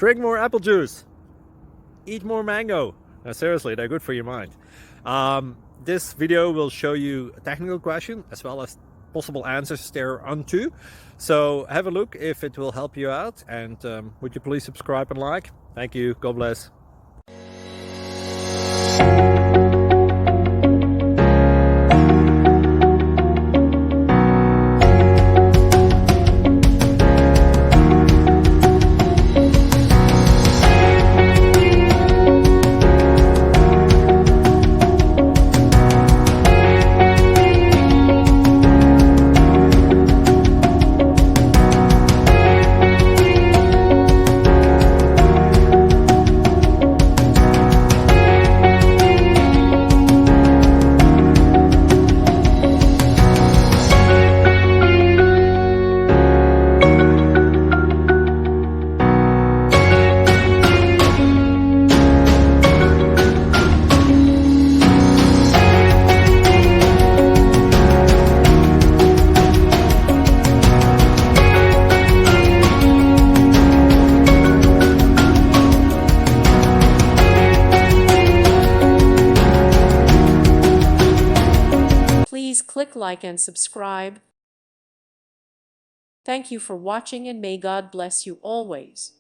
Drink more apple juice. Eat more mango. No, seriously, they're good for your mind. This video will show you a technical question as well as possible answers thereunto. So have a look if it will help you out, and would you please subscribe and like? Thank you. God bless. Please click like and subscribe. Thank you for watching, and may God bless you always.